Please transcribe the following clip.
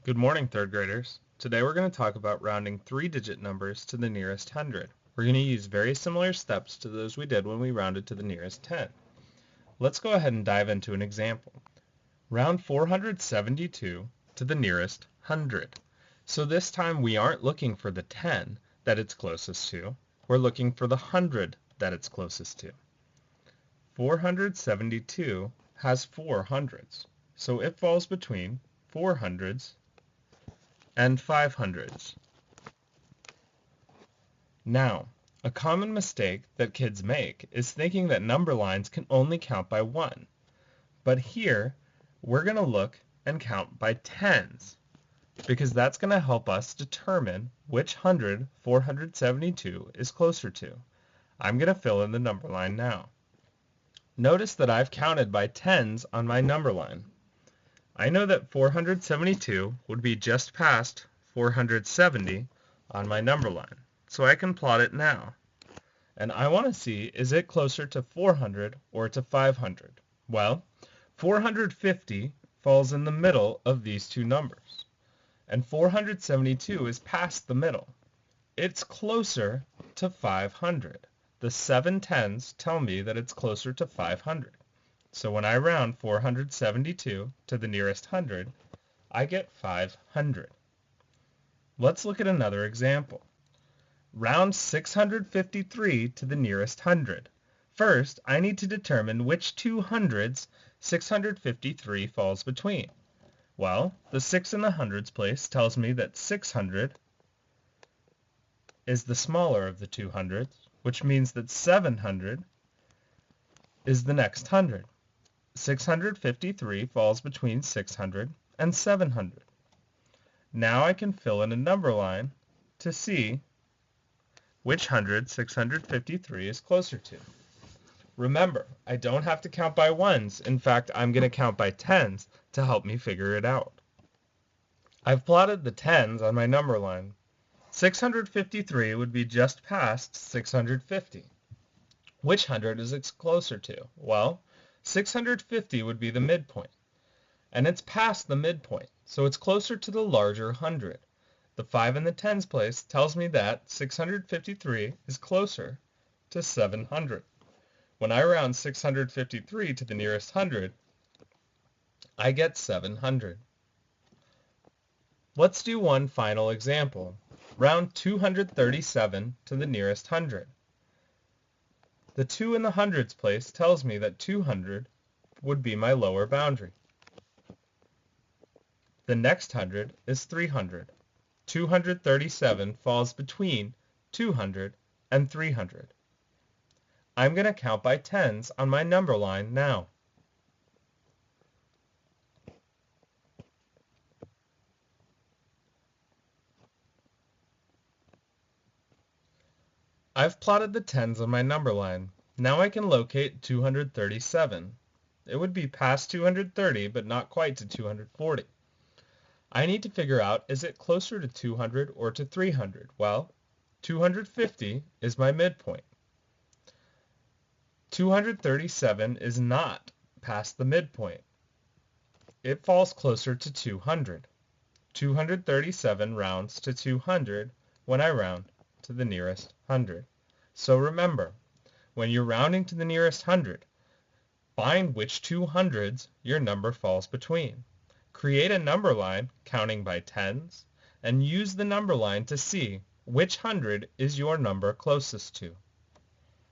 Good morning, third graders. Today we're going to talk about rounding three-digit numbers to the nearest hundred. We're going to use very similar steps to those we did when we rounded to the nearest 10. Let's go ahead and dive into an example. Round 472 to the nearest hundred. So this time we aren't looking for the 10 that it's closest to. We're looking for the 100 that it's closest to. 472 has 4 hundreds, so it falls between 4 hundreds and 500s. Now, a common mistake that kids make is thinking that number lines can only count by 1. But here, we're going to look and count by tens, because that's going to help us determine which 100 472 is closer to. I'm going to fill in the number line now. Notice that I've counted by tens on my number line. I know that 472 would be just past 470 on my number line, so I can plot it now. And I want to see, is it closer to 400 or to 500? Well, 450 falls in the middle of these two numbers, and 472 is past the middle. It's closer to 500. The 7 tens tell me that it's closer to 500. So when I round 472 to the nearest hundred, I get 500. Let's look at another example. Round 653 to the nearest hundred. First, I need to determine which two hundreds 653 falls between. Well, the 6 in the hundreds place tells me that 600 is the smaller of the two hundreds, which means that 700 is the next hundred. 653 falls between 600 and 700. Now I can fill in a number line to see which hundred 653 is closer to. Remember, I don't have to count by ones. In fact, I'm going to count by tens to help me figure it out. I've plotted the tens on my number line. 653 would be just past 650. Which hundred is it closer to? Well, 650 would be the midpoint, and it's past the midpoint, so it's closer to the larger hundred. The 5 in the tens place tells me that 653 is closer to 700. When I round 653 to the nearest hundred, I get 700. Let's do one final example. Round 237 to the nearest hundred. The 2 in the hundreds place tells me that 200 would be my lower boundary. The next hundred is 300. 237 falls between 200 and 300. I'm going to count by tens on my number line now. I've plotted the tens on my number line. Now I can locate 237. It would be past 230, but not quite to 240. I need to figure out, is it closer to 200 or to 300? Well, 250 is my midpoint. 237 is not past the midpoint. It falls closer to 200. 237 rounds to 200 when I round to the nearest hundred. So remember, when you're rounding to the nearest hundred, find which two hundreds your number falls between. Create a number line counting by tens, and use the number line to see which hundred is your number closest to.